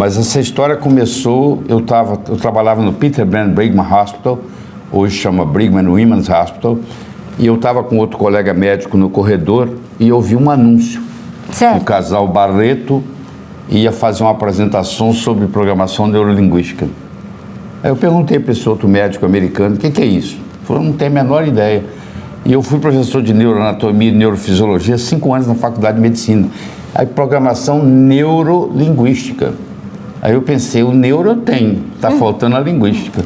Mas essa história começou, eu trabalhava no Peter Brand Brigham Hospital, hoje chama Brigham Women's Hospital, e eu estava com outro colega médico no corredor e eu vi um anúncio. Certo. O casal Barreto ia fazer uma apresentação sobre programação neurolinguística. Aí eu perguntei para esse outro médico americano, o que é isso? Ele falou, não tenho a menor ideia. E eu fui professor de neuroanatomia e neurofisiologia 5 anos na faculdade de medicina. Aí programação neurolinguística. Aí eu pensei, o neuro eu tenho, está faltando a linguística.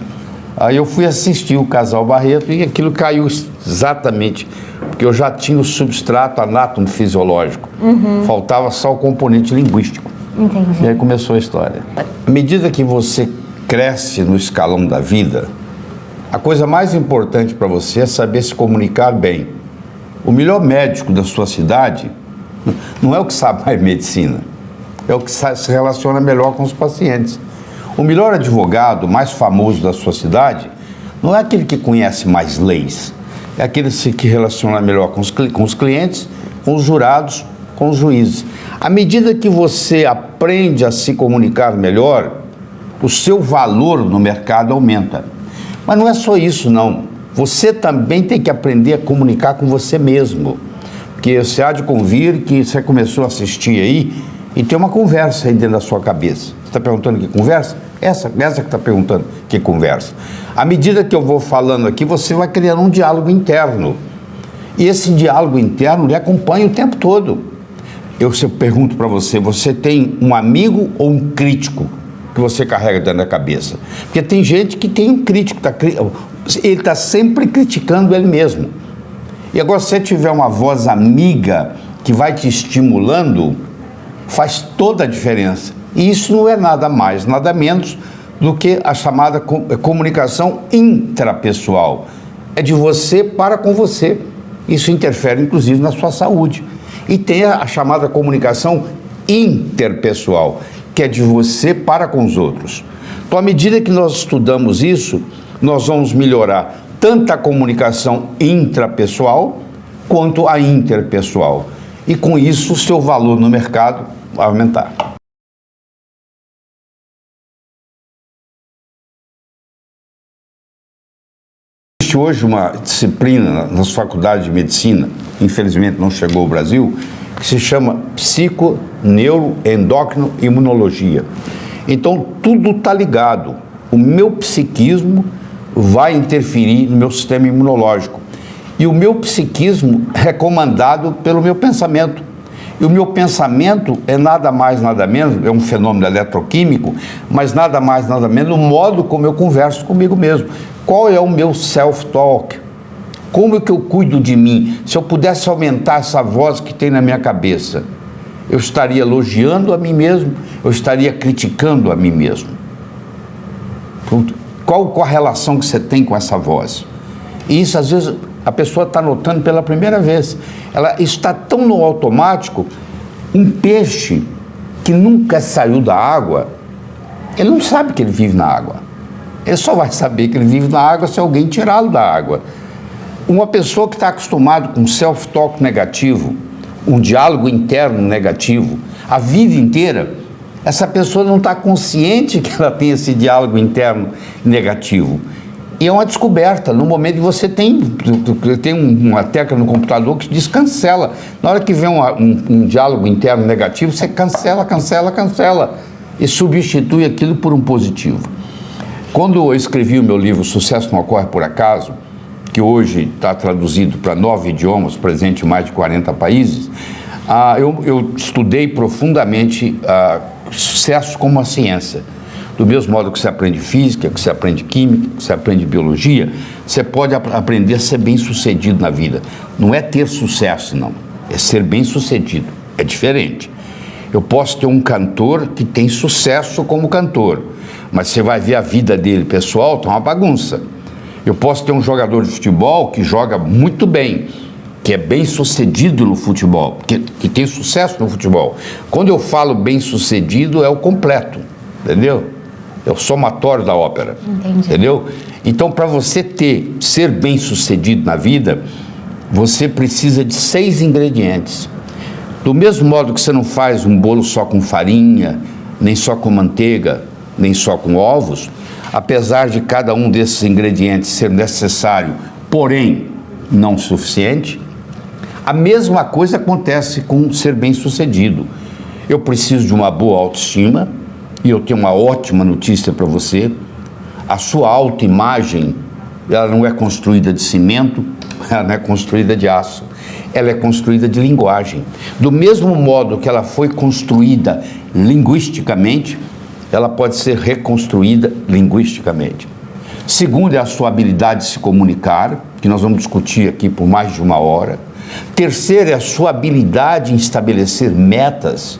Aí eu fui assistir o casal Barreto e aquilo caiu exatamente, porque eu já tinha o substrato anátomo-fisiológico. Faltava só o componente linguístico. Entendi. E aí começou a história. À medida que você cresce no escalão da vida, a coisa mais importante para você é saber se comunicar bem. O melhor médico da sua cidade não é o que sabe mais medicina, é o que se relaciona melhor com os pacientes. O melhor advogado, mais famoso da sua cidade, não é aquele que conhece mais leis, é aquele que se relaciona melhor com os clientes, com os jurados, com os juízes. À medida que você aprende a se comunicar melhor, o seu valor no mercado aumenta. Mas não é só isso, não. Você também tem que aprender a comunicar com você mesmo. Porque você há de convir que você começou a assistir aí e tem uma conversa aí dentro da sua cabeça. Você está perguntando que conversa? Essa que está perguntando que conversa. À medida que eu vou falando aqui, você vai criando um diálogo interno. E esse diálogo interno lhe acompanha o tempo todo. Eu pergunto para você, você tem um amigo ou um crítico que você carrega dentro da cabeça? Porque tem gente que tem um crítico, ele está sempre criticando ele mesmo. E agora, se você tiver uma voz amiga que vai te estimulando, faz toda a diferença. E isso não é nada mais, nada menos do que a chamada comunicação intrapessoal. É de você para com você. Isso interfere, inclusive, na sua saúde. E tem a chamada comunicação interpessoal, que é de você para com os outros. Então, à medida que nós estudamos isso, nós vamos melhorar tanto a comunicação intrapessoal quanto a interpessoal. E com isso, o seu valor no mercado vai aumentar. Existe hoje uma disciplina nas faculdades de medicina, infelizmente não chegou ao Brasil, que se chama psico-neuro-endócrino-imunologia. Então, tudo está ligado. O meu psiquismo vai interferir no meu sistema imunológico. E o meu psiquismo é comandado pelo meu pensamento. E o meu pensamento é nada mais, nada menos, é um fenômeno eletroquímico, mas nada mais, nada menos, o modo como eu converso comigo mesmo. Qual é o meu self-talk? Como é que eu cuido de mim? Se eu pudesse aumentar essa voz que tem na minha cabeça, eu estaria elogiando a mim mesmo, eu estaria criticando a mim mesmo. Qual a relação que você tem com essa voz? E isso, às vezes, a pessoa está notando pela primeira vez. Ela está tão no automático, um peixe que nunca saiu da água, ele não sabe que ele vive na água. Ele só vai saber que ele vive na água se alguém tirá-lo da água. Uma pessoa que está acostumada com self-talk negativo, um diálogo interno negativo, a vida inteira, essa pessoa não está consciente que ela tem esse diálogo interno negativo. E é uma descoberta. No momento que você tem uma tecla no computador que diz cancela. Na hora que vem um diálogo interno negativo, você cancela e substitui aquilo por um positivo. Quando eu escrevi o meu livro Sucesso Não Ocorre Por Acaso, que hoje está traduzido para 9 idiomas, presente em mais de 40 países, eu estudei profundamente sucesso como uma ciência. Do mesmo modo que você aprende física, que você aprende química, que você aprende biologia, você pode aprender a ser bem-sucedido na vida. Não é ter sucesso, não. É ser bem-sucedido. É diferente. Eu posso ter um cantor que tem sucesso como cantor, mas você vai ver a vida dele pessoal, tá uma bagunça. Eu posso ter um jogador de futebol que joga muito bem, que é bem-sucedido no futebol, que tem sucesso no futebol. Quando eu falo bem-sucedido, é o completo, entendeu? É o somatório da ópera. Entendi. Entendeu? Então, para você ser bem-sucedido na vida, você precisa de 6 ingredientes. Do mesmo modo que você não faz um bolo só com farinha, nem só com manteiga, nem só com ovos, apesar de cada um desses ingredientes ser necessário, porém não suficiente, a mesma coisa acontece com ser bem-sucedido. Eu preciso de uma boa autoestima e eu tenho uma ótima notícia para você. A sua autoimagem, ela não é construída de cimento, ela não é construída de aço, ela é construída de linguagem. Do mesmo modo que ela foi construída linguisticamente, ela pode ser reconstruída linguisticamente. Segundo é a sua habilidade de se comunicar, que nós vamos discutir aqui por mais de 1 hora. Terceiro é a sua habilidade em estabelecer metas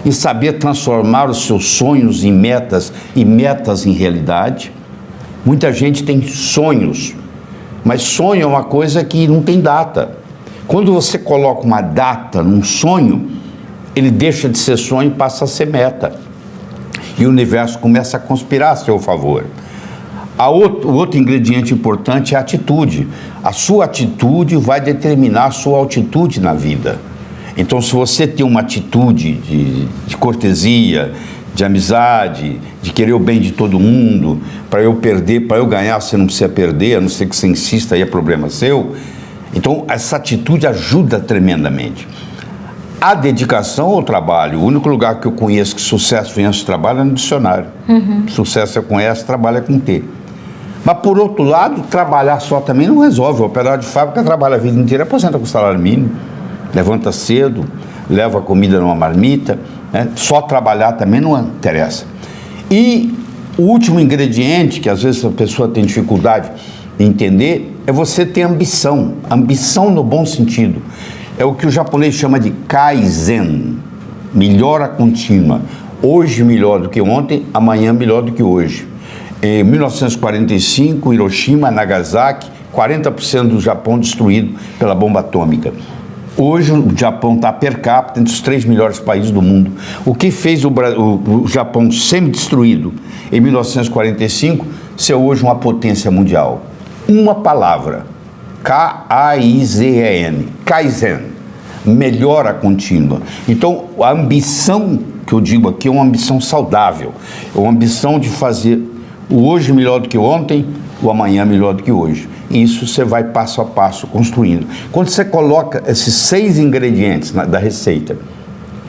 e saber transformar os seus sonhos em metas e metas em realidade. Muita gente tem sonhos, mas sonho é uma coisa que não tem data. Quando você coloca uma data num sonho, ele deixa de ser sonho e passa a ser meta. E o universo começa a conspirar a seu favor. O outro ingrediente importante é a atitude. A sua atitude vai determinar a sua altitude na vida. Então, se você tem uma atitude de cortesia, de amizade, de querer o bem de todo mundo, para eu perder, para eu ganhar, você não precisa perder, a não ser que você insista, aí é problema seu. Então, essa atitude ajuda tremendamente. A dedicação ao trabalho, o único lugar que eu conheço que sucesso vem antes de trabalho é no dicionário. Sucesso eu conheço, trabalho é com T. Mas, por outro lado, trabalhar só também não resolve. O operário de fábrica trabalha a vida inteira, aposenta com salário mínimo, levanta cedo, leva a comida numa marmita, né? Só trabalhar também não interessa. E o último ingrediente, que às vezes a pessoa tem dificuldade em entender, é você ter ambição. Ambição no bom sentido. É o que o japonês chama de Kaizen, melhora contínua. Hoje melhor do que ontem, amanhã melhor do que hoje. Em 1945, Hiroshima, Nagasaki, 40% do Japão destruído pela bomba atômica. Hoje o Japão está per capita entre os 3 melhores países do mundo. O que fez o Japão semi-destruído em 1945 ser hoje uma potência mundial? Uma palavra, K-A-I-Z-E-N, Kaizen, melhora contínua. Então, a ambição que eu digo aqui é uma ambição saudável, é uma ambição de fazer o hoje melhor do que ontem, o amanhã melhor do que hoje. E isso você vai passo a passo construindo. Quando você coloca esses 6 ingredientes da receita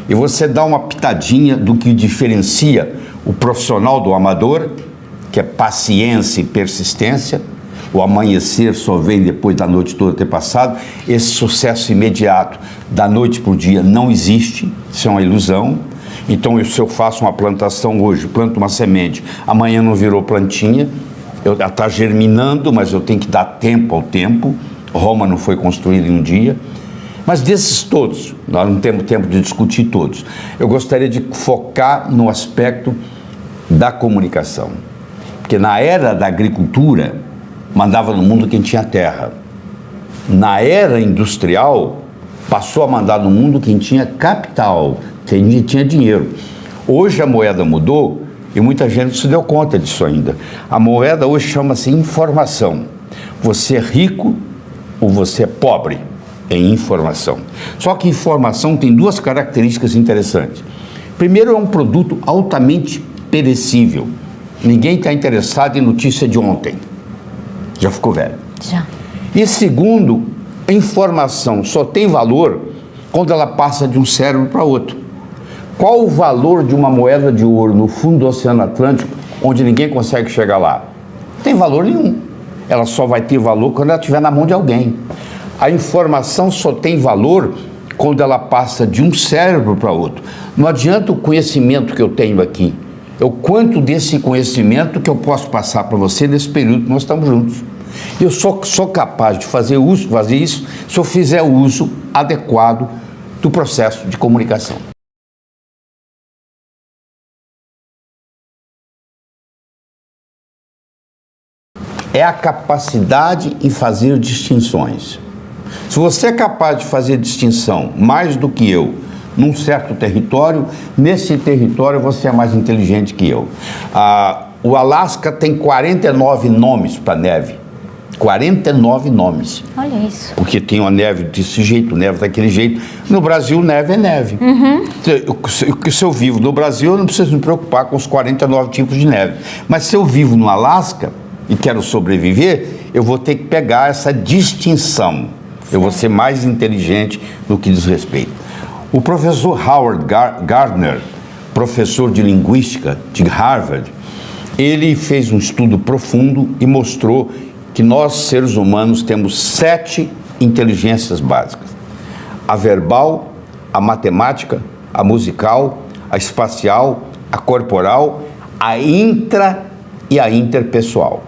e você dá uma pitadinha do que diferencia o profissional do amador, que é paciência e persistência, o amanhecer só vem depois da noite toda ter passado, esse sucesso imediato da noite para o dia não existe, isso é uma ilusão. Então, se eu faço uma plantação hoje, planto uma semente, amanhã não virou plantinha, ela está germinando, mas eu tenho que dar tempo ao tempo. Roma não foi construída em um dia. Mas desses todos, nós não temos tempo de discutir todos, eu gostaria de focar no aspecto da comunicação. Porque na era da agricultura, mandava no mundo quem tinha terra. Na era industrial, passou a mandar no mundo quem tinha capital, quem tinha dinheiro. Hoje a moeda mudou e muita gente não se deu conta disso ainda. A moeda hoje chama-se informação. Você é rico ou você é pobre em informação. Só que informação tem 2 características interessantes. Primeiro, é um produto altamente perecível. Ninguém está interessado em notícia de ontem. Já ficou velho. Já. E segundo, a informação só tem valor quando ela passa de um cérebro para outro. Qual o valor de uma moeda de ouro no fundo do Oceano Atlântico, onde ninguém consegue chegar lá? Não tem valor nenhum. Ela só vai ter valor quando ela estiver na mão de alguém. A informação só tem valor quando ela passa de um cérebro para outro. Não adianta o conhecimento que eu tenho aqui. É o quanto desse conhecimento que eu posso passar para você nesse período que nós estamos juntos. Eu sou capaz de fazer isso se eu fizer o uso adequado do processo de comunicação. É a capacidade em fazer distinções. Se você é capaz de fazer distinção mais do que eu num certo território, nesse território você é mais inteligente que eu. O Alasca tem 49 nomes para neve. 49 nomes. Olha isso. Porque tem uma neve desse jeito, neve daquele jeito. No Brasil, neve é neve. Se eu vivo no Brasil, eu não preciso me preocupar com os 49 tipos de neve. Mas se eu vivo no Alasca e quero sobreviver, eu vou ter que pegar essa distinção. Eu vou ser mais inteligente no que diz respeito. O professor Howard Gardner, professor de linguística de Harvard, ele fez um estudo profundo e mostrou que nós, seres humanos, temos 7 inteligências básicas: a verbal, a matemática, a musical, a espacial, a corporal, a intra e a interpessoal.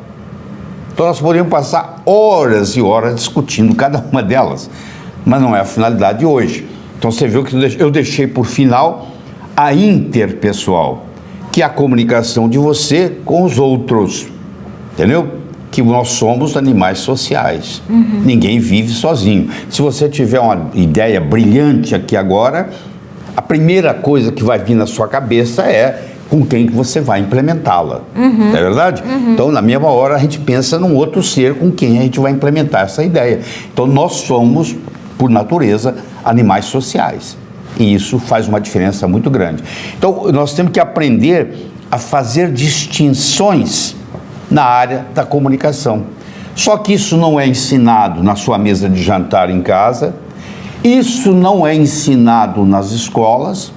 Então nós poderíamos passar horas e horas discutindo cada uma delas, mas não é a finalidade de hoje. Então você viu que eu deixei por final a interpessoal, que é a comunicação de você com os outros, entendeu? Que nós somos animais sociais. Ninguém vive sozinho. Se você tiver uma ideia brilhante aqui agora, a primeira coisa que vai vir na sua cabeça é com quem que você vai implementá-la. Não é verdade? Então, na mesma hora, a gente pensa num outro ser com quem a gente vai implementar essa ideia. Então, nós somos, por natureza, animais sociais. E isso faz uma diferença muito grande. Então, nós temos que aprender a fazer distinções na área da comunicação. Só que isso não é ensinado na sua mesa de jantar em casa, isso não é ensinado nas escolas,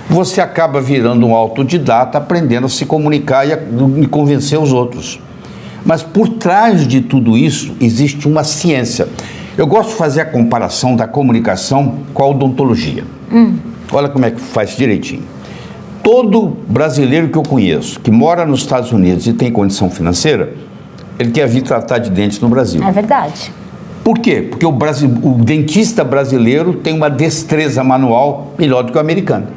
você acaba virando um autodidata, aprendendo a se comunicar e convencer os outros. Mas por trás de tudo isso existe uma ciência. Eu gosto de fazer a comparação da comunicação com a odontologia. Olha como é que faz direitinho. Todo brasileiro que eu conheço, que mora nos Estados Unidos e tem condição financeira, ele quer vir tratar de dentes no Brasil. É verdade. Por quê? Porque o dentista brasileiro tem uma destreza manual melhor do que o americano.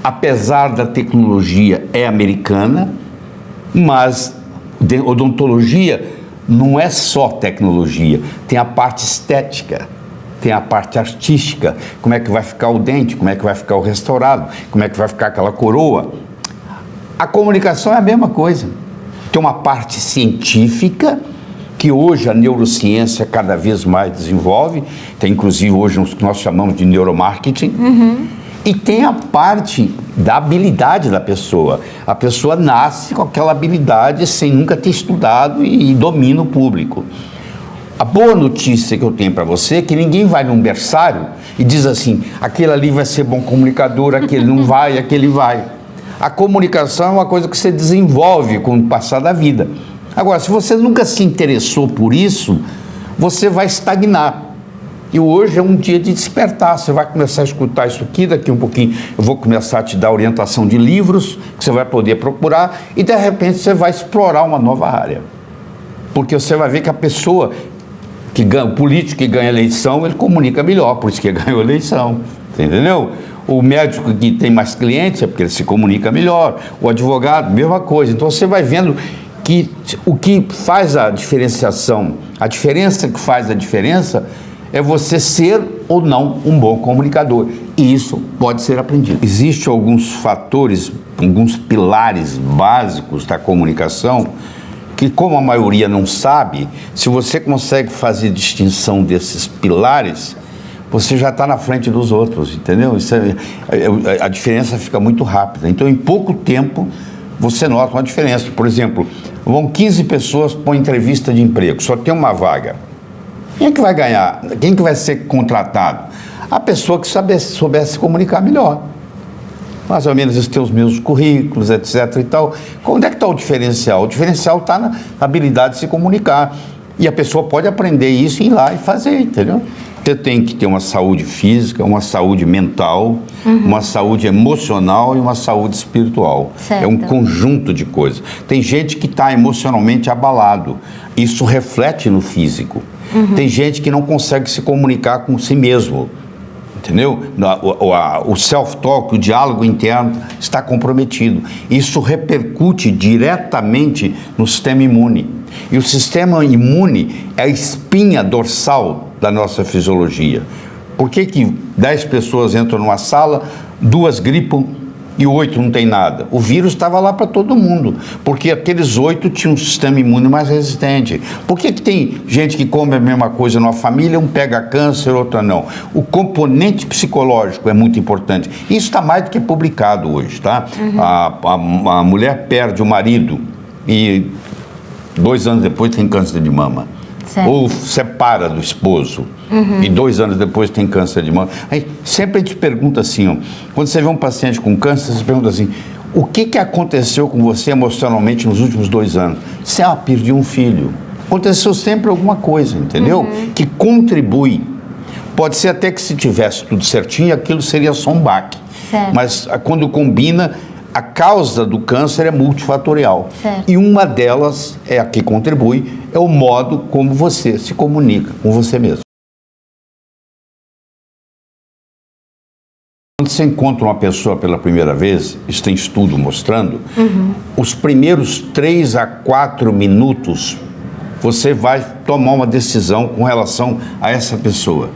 Apesar da tecnologia é americana, mas odontologia não é só tecnologia, tem a parte estética. Tem a parte artística, como é que vai ficar o dente, como é que vai ficar o restaurado, como é que vai ficar aquela coroa. A comunicação é a mesma coisa. Tem uma parte científica, que hoje a neurociência cada vez mais desenvolve, tem inclusive hoje o que nós chamamos de neuromarketing, e tem a parte da habilidade da pessoa. A pessoa nasce com aquela habilidade sem nunca ter estudado e domina o público. A boa notícia que eu tenho para você é que ninguém vai num berçário e diz assim, aquele ali vai ser bom comunicador, aquele não vai, aquele vai. A comunicação é uma coisa que você desenvolve com o passar da vida. Agora, se você nunca se interessou por isso, você vai estagnar. E hoje é um dia de despertar, você vai começar a escutar isso aqui, daqui um pouquinho eu vou começar a te dar orientação de livros que você vai poder procurar e de repente você vai explorar uma nova área. Porque você vai ver que a pessoa que ganha, o político que ganha eleição, ele comunica melhor, por isso que ganhou a eleição, entendeu? O médico que tem mais clientes é porque ele se comunica melhor, o advogado, mesma coisa. Então você vai vendo que o que faz a diferenciação, a diferença que faz a diferença é você ser ou não um bom comunicador, e isso pode ser aprendido. Existem alguns fatores, alguns pilares básicos da comunicação que, como a maioria não sabe, se você consegue fazer distinção desses pilares, você já está na frente dos outros, entendeu? A diferença fica muito rápida. Então, em pouco tempo, você nota uma diferença. Por exemplo, vão 15 pessoas para uma entrevista de emprego, só tem uma vaga. Quem é que vai ganhar? Quem que vai ser contratado? A pessoa que soubesse se comunicar melhor. Mais ou menos eles têm os mesmos currículos, etc. e tal. Onde é que está o diferencial? O diferencial está na habilidade de se comunicar. E a pessoa pode aprender isso e ir lá e fazer, entendeu? Você tem que ter uma saúde física, uma saúde mental, uma saúde emocional e uma saúde espiritual. Certo. É um conjunto de coisas. Tem gente que está emocionalmente abalado. Isso reflete no físico. Tem gente que não consegue se comunicar com si mesmo. Entendeu? O self-talk, o diálogo interno está comprometido. Isso repercute diretamente no sistema imune. E o sistema imune é a espinha dorsal da nossa fisiologia. Por que 10 pessoas entram numa sala, 2 gripam e 8 não tem nada. O vírus estava lá para todo mundo, porque aqueles 8 tinham um sistema imune mais resistente. Por que tem gente que come a mesma coisa numa família, um pega câncer, outra não? O componente psicológico é muito importante. Isso está mais do que publicado hoje, tá? A mulher perde o marido e 2 anos depois tem câncer de mama. Certo. Ou separa do esposo e 2 anos depois tem câncer de mama. Aí, sempre a gente pergunta assim, ó, quando você vê um paciente com câncer, você pergunta assim, o que aconteceu com você emocionalmente nos últimos 2 anos? Você perdi um filho. Aconteceu sempre alguma coisa, entendeu? Que contribui. Pode ser até que se tivesse tudo certinho, aquilo seria só um baque. Certo. Mas quando combina, a causa do câncer é multifatorial. Certo. E uma delas é a que contribui, é o modo como você se comunica com você mesmo. Quando você encontra uma pessoa pela primeira vez, isso tem estudo mostrando, os primeiros 3 a 4 minutos, você vai tomar uma decisão com relação a essa pessoa.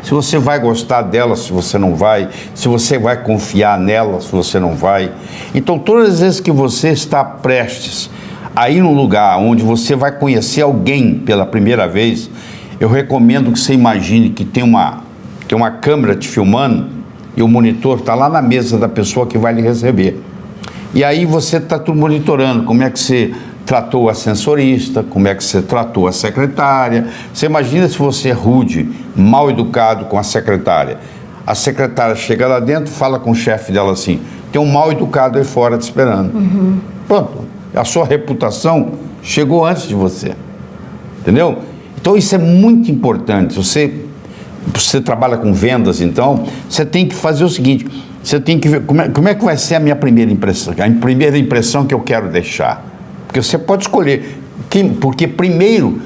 Se você vai gostar dela, se você não vai, se você vai confiar nela, se você não vai. Então, todas as vezes que você está prestes a ir num lugar onde você vai conhecer alguém pela primeira vez, eu recomendo que você imagine que tem uma câmera te filmando e o monitor está lá na mesa da pessoa que vai lhe receber. E aí você está tudo monitorando como é que você tratou o ascensorista, como é que você tratou a secretária. Você imagina se você é rude, mal educado com a secretária. A secretária chega lá dentro, fala com o chefe dela assim, tem um mal educado aí fora te esperando. Pronto, a sua reputação chegou antes de você. Entendeu? Então isso é muito importante. Você trabalha com vendas, então, você tem que fazer o seguinte, você tem que ver como é que vai ser a minha primeira impressão, a primeira impressão que eu quero deixar. Porque você pode escolher, porque primeiro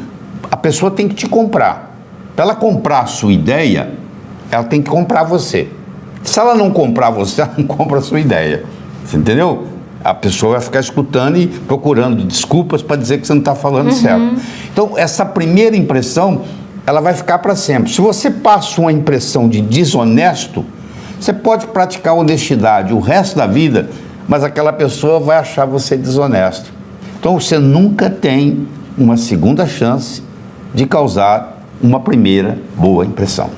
a pessoa tem que te comprar. Para ela comprar a sua ideia, ela tem que comprar você. Se ela não comprar você, ela não compra a sua ideia. Você entendeu? A pessoa vai ficar escutando e procurando desculpas para dizer que você não está falando certo. Então, essa primeira impressão, ela vai ficar para sempre. Se você passa uma impressão de desonesto, você pode praticar honestidade o resto da vida, mas aquela pessoa vai achar você desonesto. Então, você nunca tem uma segunda chance de causar uma primeira boa impressão.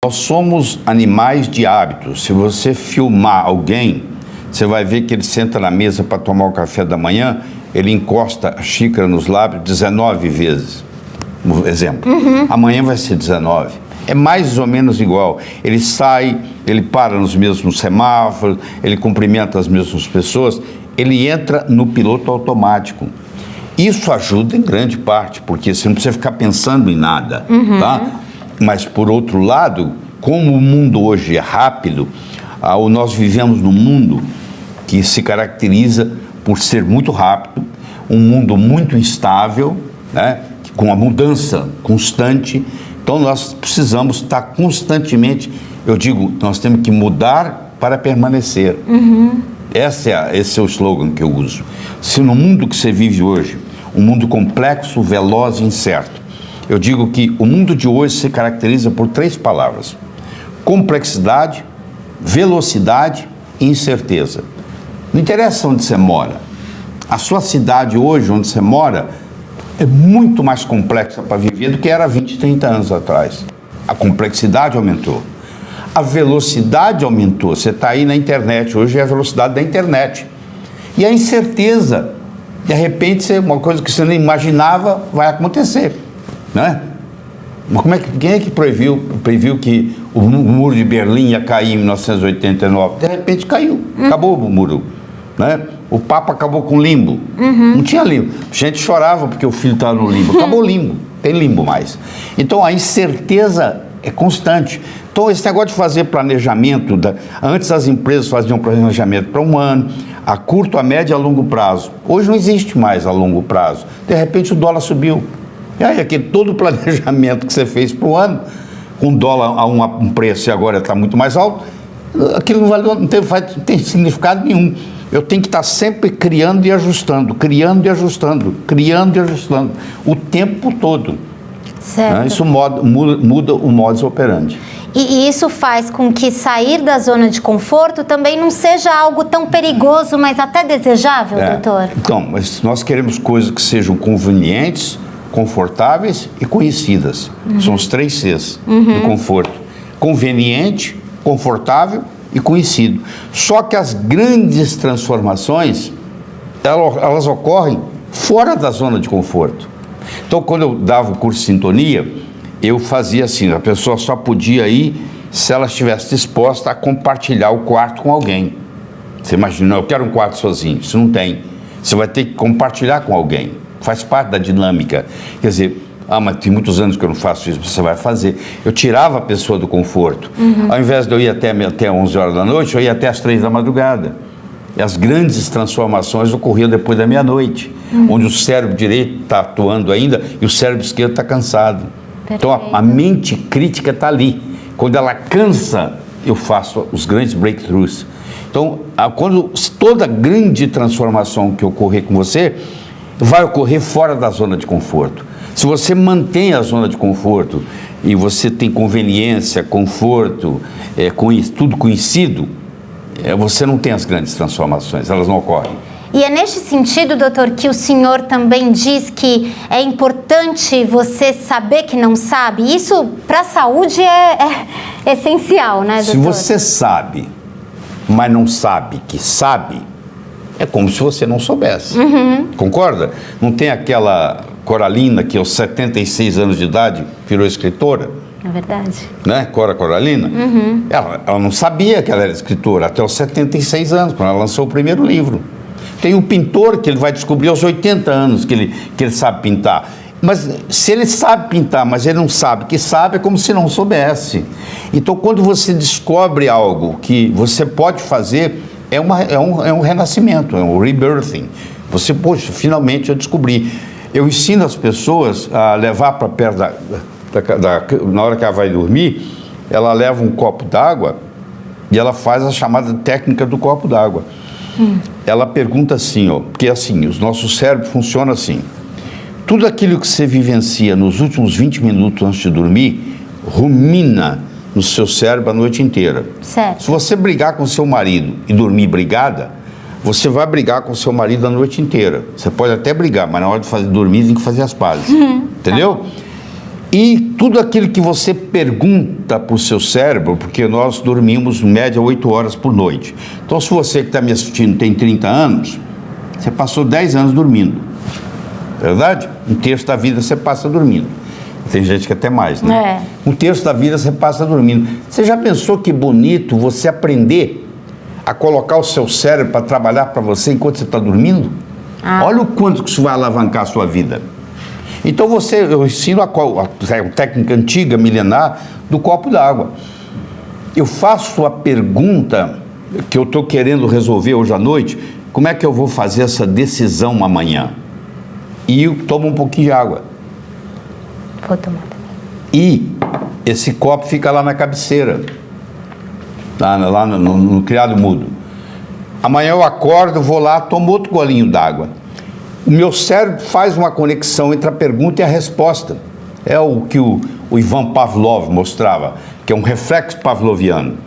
Nós somos animais de hábitos. Se você filmar alguém, você vai ver que ele senta na mesa para tomar o café da manhã, ele encosta a xícara nos lábios 19 vezes. Um exemplo. Amanhã vai ser 19. É mais ou menos igual. Ele sai, ele para nos mesmos semáforos, ele cumprimenta as mesmas pessoas, ele entra no piloto automático. Isso ajuda em grande parte, porque você não precisa ficar pensando em nada, tá? Mas, por outro lado, como o mundo hoje é rápido, nós vivemos num mundo que se caracteriza por ser muito rápido, um mundo muito instável, né? Com a mudança constante. Então, nós precisamos estar constantemente, eu digo, nós temos que mudar para permanecer. Esse é o slogan que eu uso. Se no mundo que você vive hoje, um mundo complexo, veloz e incerto, eu digo que o mundo de hoje se caracteriza por 3 palavras: complexidade, velocidade e incerteza. Não interessa onde você mora. A sua cidade hoje, onde você mora, é muito mais complexa para viver do que era 20, 30 anos atrás. A complexidade aumentou. A velocidade aumentou. Você está aí na internet, hoje é a velocidade da internet. E a incerteza, de repente, uma coisa que você nem imaginava vai acontecer, né? Mas quem é que previu que o muro de Berlim ia cair em 1989? De repente caiu, acabou o muro, né? O Papa acabou com o limbo. Não tinha limbo. A gente chorava porque o filho estava no limbo. Acabou o limbo, tem limbo mais. Então a incerteza é constante. Então esse negócio de fazer planejamento, antes as empresas faziam planejamento para 1 ano, a curto, a médio e a longo prazo. Hoje não existe mais a longo prazo. De repente o dólar subiu. E aí todo o planejamento que você fez para o ano, com o dólar a um preço e agora está muito mais alto, aquilo não tem significado nenhum. Eu tenho que estar sempre criando e ajustando, o tempo todo. Certo. Isso muda o modus operandi. E isso faz com que sair da zona de conforto também não seja algo tão perigoso, mas até desejável, doutor? Então, mas nós queremos coisas que sejam convenientes, confortáveis e conhecidas. São os 3 Cs do conforto. Conveniente, confortável e conhecido. Só que as grandes transformações, elas ocorrem fora da zona de conforto. Então, quando eu dava o curso de sintonia, eu fazia assim, a pessoa só podia ir se ela estivesse disposta a compartilhar o quarto com alguém. Você imagina, eu quero um quarto sozinho, isso não tem. Você vai ter que compartilhar com alguém, faz parte da dinâmica. Quer dizer, mas tem muitos anos que eu não faço isso, você vai fazer. Eu tirava a pessoa do conforto. Ao invés de eu ir até 11 horas da noite, eu ia até as 3 da madrugada. E as grandes transformações ocorriam depois da meia-noite, onde o cérebro direito está atuando ainda e o cérebro esquerdo está cansado. Então a mente crítica está ali. Quando ela cansa, eu faço os grandes breakthroughs. Então, quando toda grande transformação que ocorrer com você, vai ocorrer fora da zona de conforto. Se você mantém a zona de conforto e você tem conveniência, conforto, tudo conhecido, você não tem as grandes transformações, elas não ocorrem. E é neste sentido, doutor, que o senhor também diz que é importante você saber que não sabe? Isso, para a saúde, é essencial, né, doutor? Se você sabe, mas não sabe que sabe, é como se você não soubesse. Concorda? Não tem aquela Coralina que aos 76 anos de idade virou escritora? É verdade. Né? Cora Coralina? Ela não sabia que ela era escritora até os 76 anos, quando ela lançou o primeiro livro. Tem um pintor que ele vai descobrir aos 80 anos que ele sabe pintar. Mas se ele sabe pintar, mas ele não sabe que sabe, é como se não soubesse. Então, quando você descobre algo que você pode fazer, é um renascimento, é um rebirthing. Você, poxa, finalmente eu descobri. Eu ensino as pessoas a levar para perto na hora que ela vai dormir, ela leva um copo d'água e ela faz a chamada técnica do copo d'água. Ela pergunta assim, porque assim, o nosso cérebro funciona assim. Tudo aquilo que você vivencia nos últimos 20 minutos antes de dormir, rumina no seu cérebro a noite inteira. Certo. Se você brigar com seu marido e dormir brigada, você vai brigar com seu marido a noite inteira. Você pode até brigar, mas na hora de dormir tem que fazer as pazes. Entendeu? E tudo aquilo que você pergunta para o seu cérebro, porque nós dormimos em média 8 horas por noite. Então, se você que está me assistindo tem 30 anos, você passou 10 anos dormindo. Verdade? 1/3 da vida você passa dormindo. Tem gente que até mais, né? 1/3 da vida você passa dormindo. Você já pensou que bonito você aprender a colocar o seu cérebro para trabalhar para você enquanto você está dormindo? Olha o quanto que isso vai alavancar a sua vida. Então eu ensino a técnica antiga, milenar, do copo d'água. Eu faço a pergunta que eu estou querendo resolver hoje à noite: como é que eu vou fazer essa decisão amanhã? E eu tomo um pouquinho de água. Vou tomar também. E esse copo fica lá na cabeceira, lá no criado mudo. Amanhã eu acordo, vou lá, tomo outro golinho d'água. O meu cérebro faz uma conexão entre a pergunta e a resposta. É o que o Ivan Pavlov mostrava, que é um reflexo pavloviano.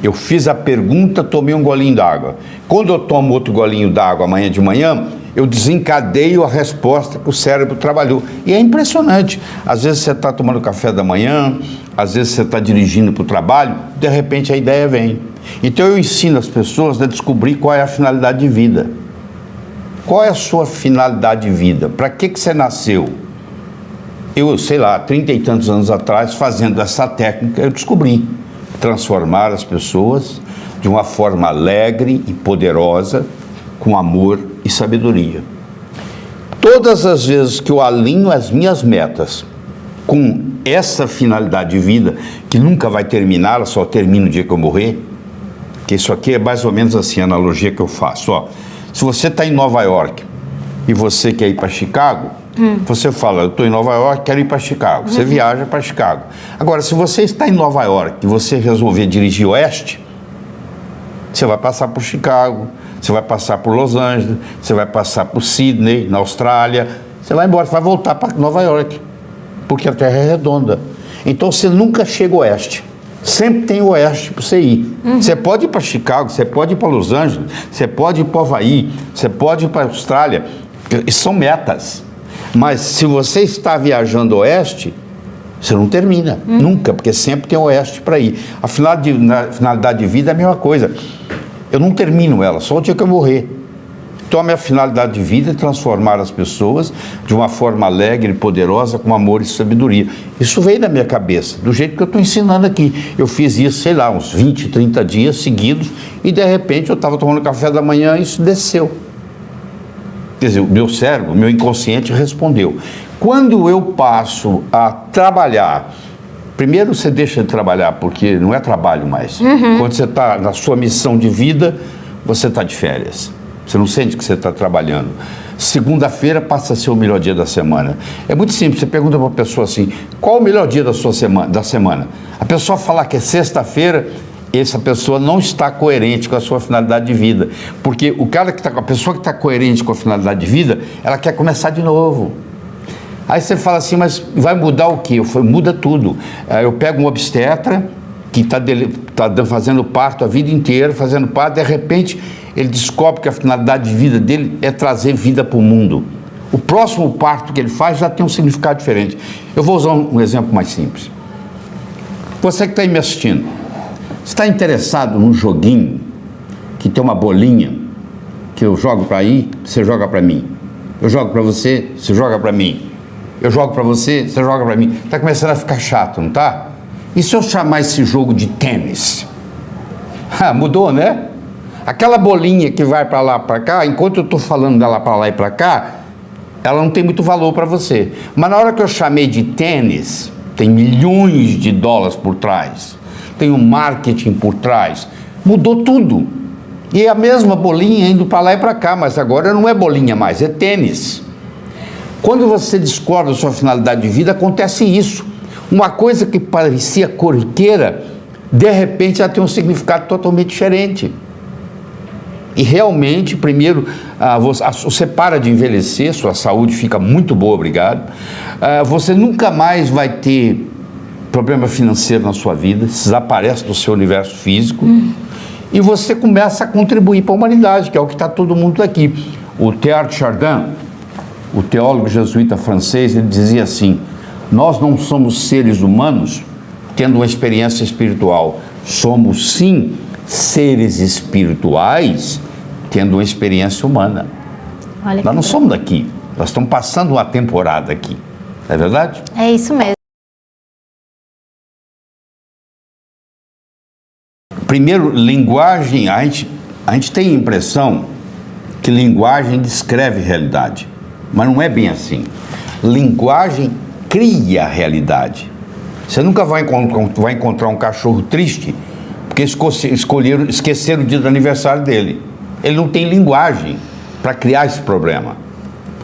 Eu fiz a pergunta, tomei um golinho d'água. Quando eu tomo outro golinho d'água amanhã de manhã, eu desencadeio a resposta que o cérebro trabalhou. E é impressionante. Às vezes você está tomando café da manhã, às vezes você está dirigindo para o trabalho, de repente a ideia vem. Então eu ensino as pessoas a descobrir qual é a finalidade de vida. Qual é a sua finalidade de vida? Para que você nasceu? Eu, sei lá, 30 e tantos anos atrás, fazendo essa técnica, eu descobri transformar as pessoas de uma forma alegre e poderosa, com amor e sabedoria. Todas as vezes que eu alinho as minhas metas com essa finalidade de vida, que nunca vai terminar, ela só termina o dia que eu morrer, que isso aqui é mais ou menos assim a analogia que eu faço. Se você está em Nova York e você quer ir para Chicago, você fala, eu estou em Nova York, quero ir para Chicago. Você viaja para Chicago. Agora, se você está em Nova York e você resolver dirigir oeste, você vai passar por Chicago, você vai passar por Los Angeles, você vai passar por Sydney, na Austrália, você vai embora, você vai voltar para Nova York, porque a Terra é redonda. Então você nunca chega oeste, Sempre tem o oeste para você ir. Você pode ir para Chicago, você pode ir para Los Angeles, você pode ir para o Havaí, você pode ir para a Austrália. São metas. Mas se você está viajando oeste, você não termina, nunca, porque sempre tem o oeste para ir. A finalidade de vida é a mesma coisa. Eu não termino ela, só o dia que eu morrer. Então a minha finalidade de vida é transformar as pessoas de uma forma alegre e poderosa, com amor e sabedoria. Isso veio da minha cabeça, do jeito que eu estou ensinando aqui. Eu fiz isso, sei lá, uns 20, 30 dias seguidos, e de repente eu estava tomando café da manhã e isso desceu. Quer dizer, o meu cérebro, o meu inconsciente respondeu. Quando eu passo a trabalhar, primeiro você deixa de trabalhar, porque não é trabalho mais. Quando você está na sua missão de vida, você está de férias. Você não sente que você está trabalhando. Segunda-feira passa a ser o melhor dia da semana. É muito simples, você pergunta para uma pessoa assim, qual o melhor dia da semana? A pessoa falar que é sexta-feira, essa pessoa não está coerente com a sua finalidade de vida. Porque a pessoa que está coerente com a finalidade de vida, ela quer começar de novo. Aí você fala assim, mas vai mudar o quê? Eu falo, muda tudo. Eu pego um obstetra que está fazendo parto a vida inteira, fazendo parto, de repente ele descobre que a finalidade de vida dele é trazer vida para o mundo. O próximo parto que ele faz já tem um significado diferente. Eu vou usar um exemplo mais simples. Você que está aí me assistindo, você está interessado num joguinho que tem uma bolinha que eu jogo para aí, você joga para mim. Eu jogo para você, você joga para mim. Eu jogo para você, você joga para mim. Está começando a ficar chato, não está? E se eu chamar esse jogo de tênis? Mudou, né? Aquela bolinha que vai para lá, para cá, enquanto eu estou falando dela para lá e para cá, ela não tem muito valor para você. Mas na hora que eu chamei de tênis, tem milhões de dólares por trás, tem um marketing por trás, mudou tudo. E é a mesma bolinha indo para lá e para cá, mas agora não é bolinha mais, é tênis. Quando você descobre a sua finalidade de vida, acontece isso. Uma coisa que parecia corriqueira, de repente ela tem um significado totalmente diferente. E realmente, primeiro, você para de envelhecer, sua saúde fica muito boa, obrigado. Você nunca mais vai ter problema financeiro na sua vida, desaparece do seu universo físico, e você começa a contribuir para a humanidade, que é o que está todo mundo aqui. O Teilhard de Chardin, o teólogo jesuíta francês, ele dizia assim, nós não somos seres humanos tendo uma experiência espiritual, somos sim seres espirituais tendo uma experiência humana. Nós não somos daqui, nós estamos passando uma temporada aqui, não é verdade? É isso mesmo. Primeiro, linguagem, a gente tem a impressão que linguagem descreve realidade, mas não é bem assim. Linguagem cria a realidade. Você nunca vai encontrar um cachorro triste porque esqueceram o dia do aniversário dele. Ele não tem linguagem para criar esse problema.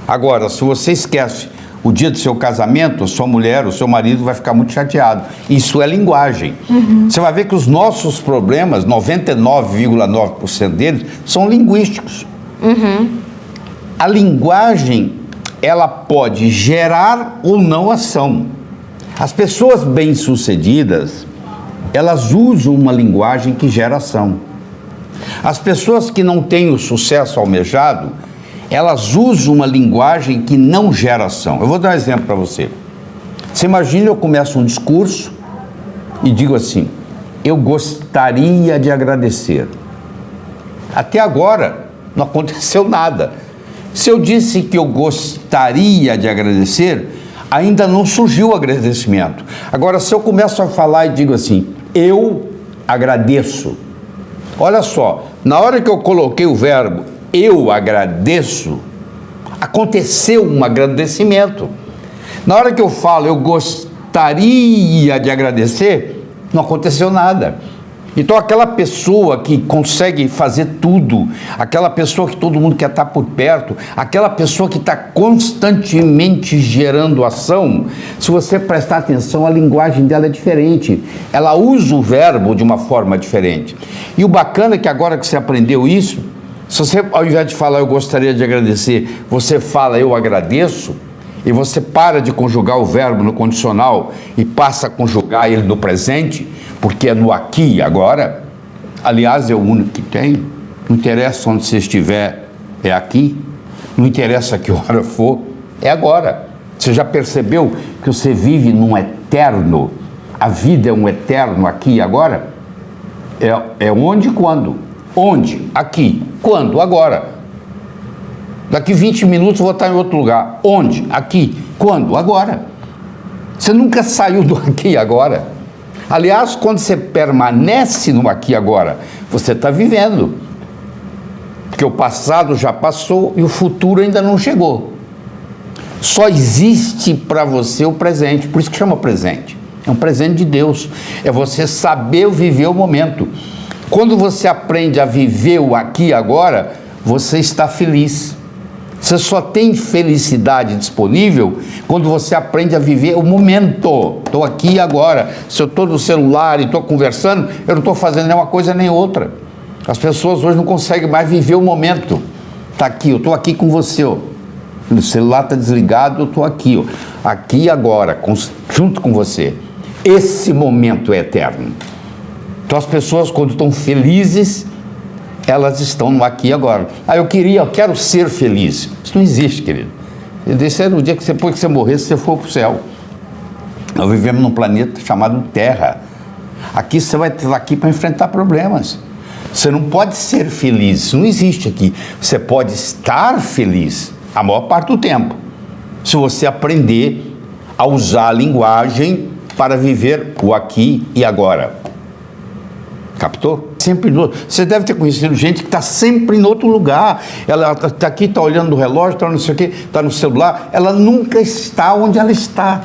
Agora, se você esquece o dia do seu casamento, a sua mulher, o seu marido vai ficar muito chateado. Isso é linguagem. Você vai ver que os nossos problemas, 99,9% deles, são linguísticos. A linguagem, ela pode gerar ou não ação. As pessoas bem-sucedidas, elas usam uma linguagem que gera ação. As pessoas que não têm o sucesso almejado, elas usam uma linguagem que não gera ação. Eu vou dar um exemplo para você. Você imagina, eu começo um discurso e digo assim, eu gostaria de agradecer. Até agora, não aconteceu nada. Se eu disse que eu gostaria de agradecer, ainda não surgiu o agradecimento. Agora, se eu começo a falar e digo assim, eu agradeço. Olha só, na hora que eu coloquei o verbo eu agradeço, aconteceu um agradecimento. Na hora que eu falo eu gostaria de agradecer, não aconteceu nada. Então aquela pessoa que consegue fazer tudo, aquela pessoa que todo mundo quer estar por perto, aquela pessoa que está constantemente gerando ação, se você prestar atenção, a linguagem dela é diferente. Ela usa o verbo de uma forma diferente. E o bacana é que agora que você aprendeu isso, se você, ao invés de falar eu gostaria de agradecer, você fala eu agradeço, e você para de conjugar o verbo no condicional e passa a conjugar ele no presente, porque é no aqui e agora, aliás, é o único que tem, não interessa onde você estiver, é aqui, não interessa que hora for, é agora. Você já percebeu que você vive num eterno, a vida é um eterno aqui e agora? É onde e quando? Onde? Aqui. Quando? Agora. Daqui 20 minutos eu vou estar em outro lugar. Onde? Aqui. Quando? Agora. Você nunca saiu do aqui e agora. Aliás, quando você permanece no aqui e agora, você está vivendo. Porque o passado já passou e o futuro ainda não chegou. Só existe para você o presente. Por isso que chama presente. É um presente de Deus. É você saber viver o momento. Quando você aprende a viver o aqui e agora, você está feliz. Você só tem felicidade disponível quando você aprende a viver o momento. Estou aqui agora. Se eu estou no celular e estou conversando, eu não estou fazendo nenhuma coisa nem outra. As pessoas hoje não conseguem mais viver o momento. Está aqui, eu estou aqui com você. Ó. O celular está desligado, eu estou aqui. Ó. Aqui agora, junto com você. Esse momento é eterno. Então as pessoas, quando estão felizes, elas estão no aqui e agora. Eu quero ser feliz. Isso não existe, querido. Esse é no dia que depois que você morrer, você for para o céu. Nós vivemos num planeta chamado Terra. Aqui você vai estar aqui para enfrentar problemas. Você não pode ser feliz, isso não existe aqui. Você pode estar feliz a maior parte do tempo, se você aprender a usar a linguagem para viver o aqui e agora. Captou? Sempre você deve ter conhecido gente que está sempre em outro lugar. Ela está aqui, está olhando no relógio, está não sei o quê, está no celular. Ela nunca está onde ela está.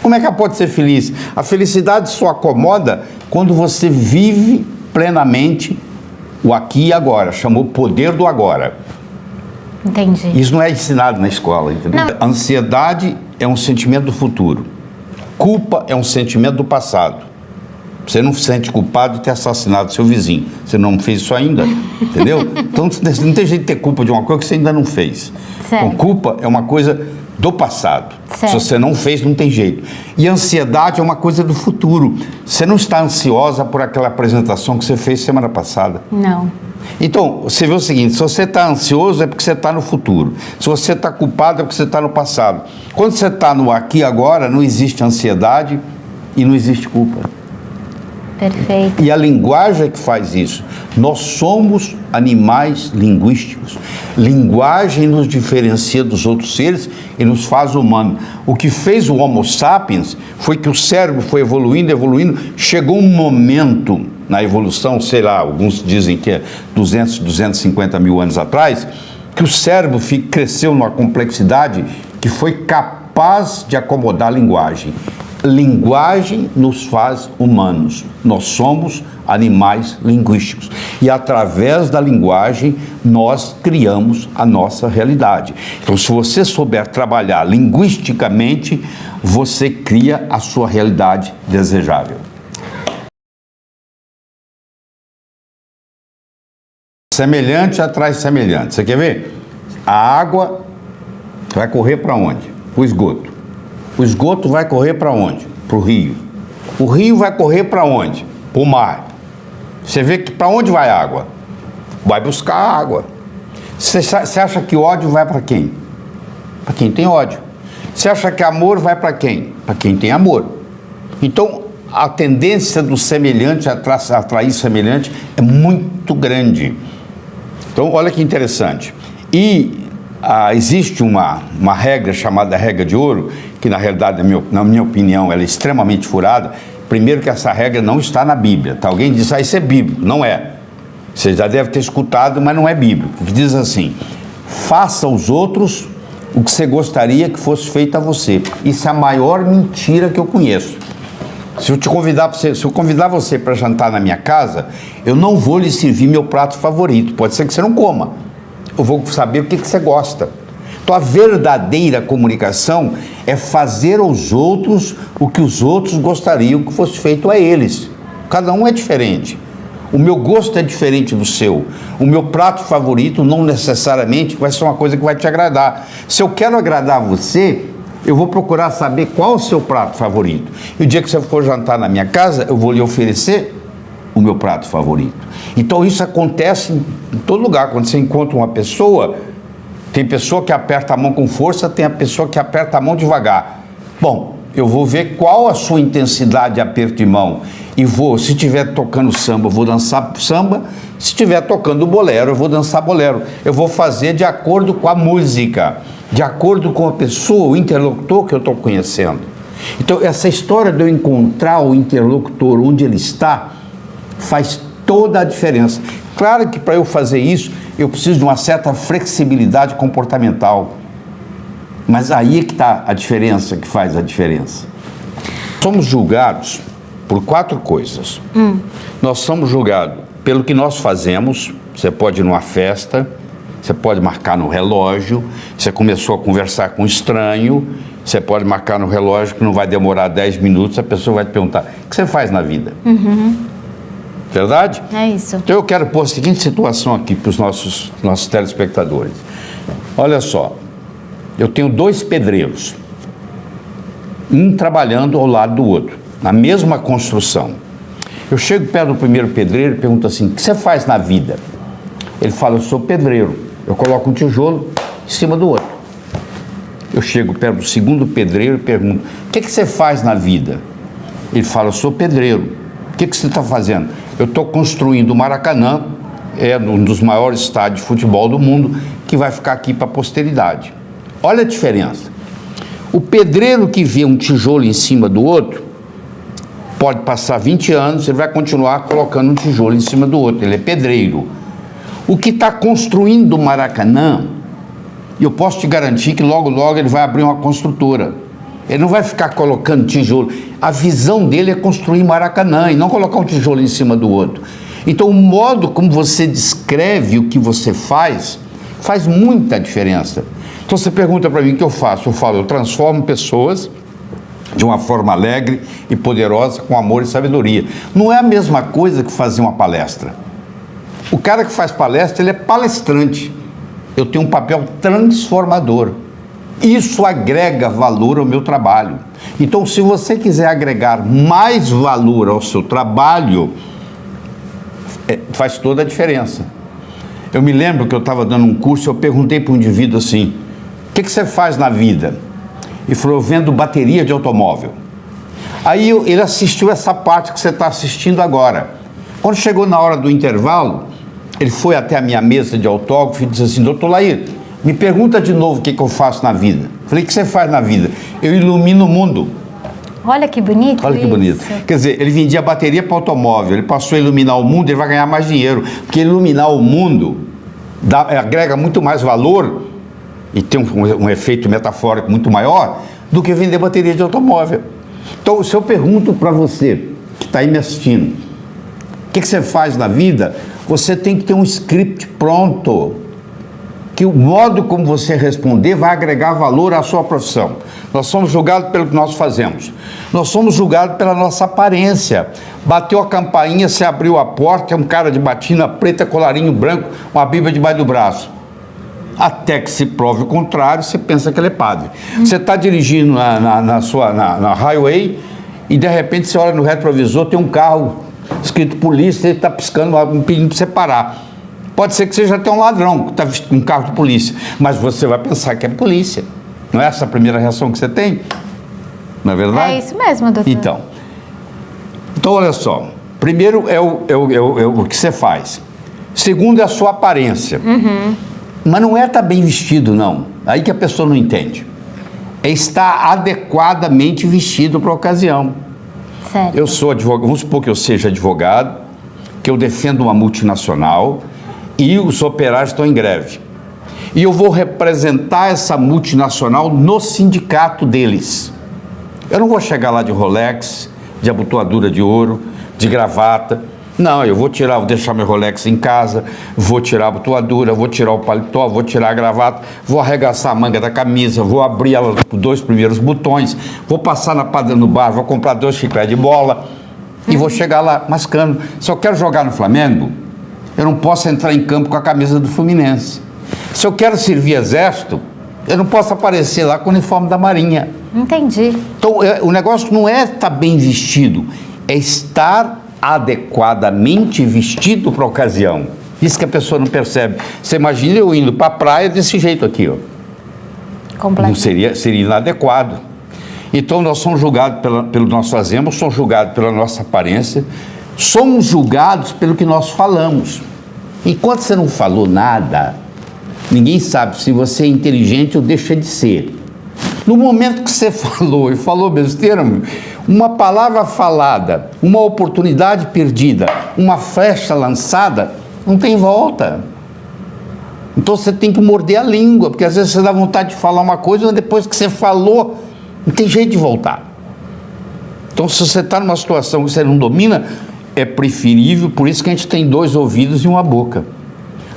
Como é que ela pode ser feliz? A felicidade só acomoda quando você vive plenamente o aqui e agora. Chamou poder do agora. Entendi. Isso não é ensinado na escola, entendeu? Não. Ansiedade é um sentimento do futuro. Culpa é um sentimento do passado. Você não se sente culpado de ter assassinado seu vizinho. Você não fez isso ainda, entendeu? Então não tem jeito de ter culpa de uma coisa que você ainda não fez. Certo. Então culpa é uma coisa do passado. Certo. Se você não fez, não tem jeito. E ansiedade é uma coisa do futuro. Você não está ansiosa por aquela apresentação que você fez semana passada. Não. Então, você vê o seguinte, se você está ansioso é porque você está no futuro. Se você está culpado é porque você está no passado. Quando você está no aqui e agora, não existe ansiedade e não existe culpa. Perfeito. E a linguagem é que faz isso. Nós somos animais linguísticos. Linguagem nos diferencia dos outros seres e nos faz humanos. O que fez o Homo sapiens foi que o cérebro foi evoluindo, chegou um momento na evolução, sei lá, alguns dizem que é 250 mil anos atrás, que o cérebro cresceu numa complexidade que foi capaz de acomodar a linguagem. Linguagem nos faz humanos. Nós somos animais linguísticos. E através da linguagem, nós criamos a nossa realidade. Então, se você souber trabalhar linguisticamente, você cria a sua realidade desejável. Semelhante atrai semelhante. Você quer ver? A água vai correr para onde? Para o esgoto. O esgoto vai correr para onde? Para o rio. O rio vai correr para onde? Para o mar. Você vê que para onde vai a água? Vai buscar a água. Você acha que ódio vai para quem? Para quem tem ódio. Você acha que amor vai para quem? Para quem tem amor. Então, a tendência do semelhante a atrair semelhante é muito grande. Então, olha que interessante. E existe uma regra chamada regra de ouro, que na realidade, na minha opinião, ela é extremamente furada. Primeiro que essa regra não está na Bíblia. Tá? Alguém diz, isso é bíblico. Não é. Você já deve ter escutado, mas não é bíblico. Que diz assim, faça aos outros o que você gostaria que fosse feito a você. Isso é a maior mentira que eu conheço. Se eu convidar você para jantar na minha casa, eu não vou lhe servir meu prato favorito. Pode ser que você não coma. Eu vou saber o que você gosta. Então, a verdadeira comunicação é fazer aos outros o que os outros gostariam que fosse feito a eles. Cada um é diferente. O meu gosto é diferente do seu. O meu prato favorito não necessariamente vai ser uma coisa que vai te agradar. Se eu quero agradar você, Eu vou procurar saber qual o seu prato favorito. E o dia que você for jantar na minha casa, eu vou lhe oferecer o meu prato favorito. Então isso acontece em todo lugar. Quando você encontra uma pessoa, tem pessoa que aperta a mão com força, tem a pessoa que aperta a mão devagar. Bom, eu vou ver qual a sua intensidade de aperto de mão e vou, se estiver tocando samba, eu vou dançar samba, se estiver tocando bolero, eu vou dançar bolero. Eu vou fazer de acordo com a música, de acordo com a pessoa, o interlocutor que eu estou conhecendo. Então, essa história de eu encontrar o interlocutor onde ele está, faz toda a diferença. Claro que para eu fazer isso, eu preciso de uma certa flexibilidade comportamental. Mas aí é que está a diferença, que faz a diferença. Somos julgados por 4 coisas. Nós somos julgados pelo que nós fazemos. Você pode ir numa festa, você pode marcar no relógio, você começou a conversar com um estranho, você pode marcar no relógio que não vai demorar 10 minutos, a pessoa vai te perguntar, o que você faz na vida? Verdade? É isso. Então eu quero pôr a seguinte situação aqui para os nossos telespectadores. Olha só, eu tenho 2 pedreiros, um trabalhando ao lado do outro, na mesma construção. Eu chego perto do primeiro pedreiro e pergunto assim, o que você faz na vida? Ele fala, eu sou pedreiro. Eu coloco um tijolo em cima do outro. Eu chego perto do segundo pedreiro e pergunto, o que você faz na vida? Ele fala, eu sou pedreiro. O que você está fazendo? Eu estou construindo o Maracanã, é um dos maiores estádios de futebol do mundo, que vai ficar aqui para a posteridade. Olha a diferença. O pedreiro que vê um tijolo em cima do outro, pode passar 20 anos, ele vai continuar colocando um tijolo em cima do outro, ele é pedreiro. O que está construindo o Maracanã, eu posso te garantir que logo, logo ele vai abrir uma construtora. Ele não vai ficar colocando tijolo. A visão dele é construir Maracanã e não colocar um tijolo em cima do outro. Então, o modo como você descreve o que você faz muita diferença. Então, você pergunta para mim o que eu faço. Eu falo, eu transformo pessoas de uma forma alegre e poderosa, com amor e sabedoria. Não é a mesma coisa que fazer uma palestra. O cara que faz palestra, ele é palestrante. Eu tenho um papel transformador. Isso agrega valor ao meu trabalho. Então, se você quiser agregar mais valor ao seu trabalho, faz toda a diferença. Eu me lembro que eu estava dando um curso, eu perguntei para um indivíduo assim, o que você faz na vida? Ele falou, eu vendo bateria de automóvel. Aí ele assistiu essa parte que você está assistindo agora. Quando chegou na hora do intervalo, ele foi até a minha mesa de autógrafo e disse assim, doutor Lair, me pergunta de novo o que eu faço na vida. Falei, o que você faz na vida? Eu ilumino o mundo. Olha que bonito. Olha que bonito. Quer dizer, ele vendia bateria para automóvel, ele passou a iluminar o mundo, ele vai ganhar mais dinheiro. Porque iluminar o mundo agrega muito mais valor e tem um efeito metafórico muito maior do que vender bateria de automóvel. Então, se eu pergunto para você, que está aí me assistindo, o que você faz na vida, você tem que ter um script pronto, que o modo como você responder vai agregar valor à sua profissão. Nós somos julgados pelo que nós fazemos. Nós somos julgados pela nossa aparência. Bateu a campainha, você abriu a porta, é um cara de batina preta, colarinho branco, uma Bíblia debaixo do braço. Até que se prove o contrário, você pensa que ele é padre. Você está dirigindo na highway e de repente você olha no retrovisor, tem um carro escrito polícia, ele está piscando, pedindo para você parar. Pode ser que seja até um ladrão que está vestindo um carro de polícia, mas você vai pensar que é polícia. Não é essa a primeira reação que você tem? Não é verdade? É isso mesmo, doutor. Então olha só. Primeiro é o que você faz. Segundo é a sua aparência. Mas não é estar bem vestido, não. Aí que a pessoa não entende. É estar adequadamente vestido para a ocasião. Certo. Eu sou advogado, vamos supor que eu seja advogado, que eu defendo uma multinacional e os operários estão em greve. E eu vou representar essa multinacional no sindicato deles. Eu não vou chegar lá de Rolex, de abotoadura de ouro, de gravata. Não, eu vou deixar meu Rolex em casa, vou tirar a abotoadura, vou tirar o paletó, vou tirar a gravata, vou arregaçar a manga da camisa, vou abrir ela por 2 primeiros botões, vou passar no bar, vou comprar 2 chicletes de bola e vou chegar lá mascando. Se eu quero jogar no Flamengo, eu não posso entrar em campo com a camisa do Fluminense. Se eu quero servir exército, Eu não posso aparecer lá com o uniforme da Marinha. Entendi. Então, o negócio não é estar bem vestido, é estar adequadamente vestido para a ocasião. Isso que a pessoa não percebe. Você imagina eu indo para a praia desse jeito aqui, ó. Completo. Não seria inadequado. Então, nós somos julgados pelo que nós fazemos, somos julgados pela nossa aparência, somos julgados pelo que nós falamos. Enquanto você não falou nada, ninguém sabe se você é inteligente ou deixa de ser. No momento que você falou e falou besteira, uma palavra falada, uma oportunidade perdida, uma flecha lançada, não tem volta. Então você tem que morder a língua, porque às vezes você dá vontade de falar uma coisa, mas depois que você falou, não tem jeito de voltar. Então, se você está numa situação que você não domina, é preferível, por isso que a gente tem 2 ouvidos e uma boca.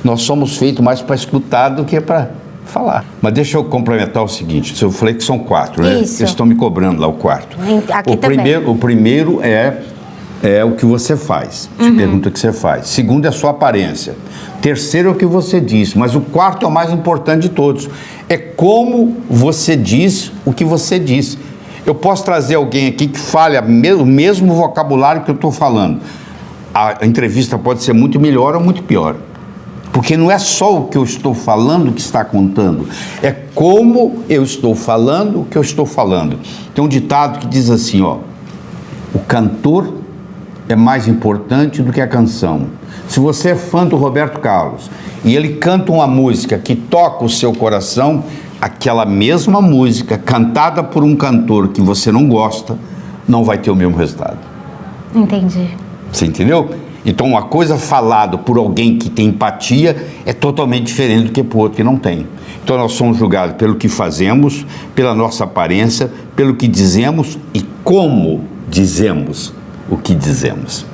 Nós somos feitos mais para escutar do que para falar. Mas deixa eu complementar o seguinte, eu falei que são 4, né? Isso. Eles estão me cobrando lá o 4. Aqui também. O primeiro é o que você faz, te pergunta o que você faz. Segundo é a sua aparência. Terceiro é o que você diz, mas o 4 é o mais importante de todos. É como você diz o que você diz. Eu posso trazer alguém aqui que fale o mesmo vocabulário que eu estou falando. A entrevista pode ser muito melhor ou muito pior. Porque não é só o que eu estou falando que está contando, é como eu estou falando o que eu estou falando. Tem um ditado que diz assim, ó, o cantor é mais importante do que a canção. Se você é fã do Roberto Carlos e ele canta uma música que toca o seu coração, aquela mesma música cantada por um cantor que você não gosta, não vai ter o mesmo resultado. Entendi. Você entendeu? Então, uma coisa falada por alguém que tem empatia é totalmente diferente do que por outro que não tem. Então, nós somos julgados pelo que fazemos, pela nossa aparência, pelo que dizemos e como dizemos o que dizemos.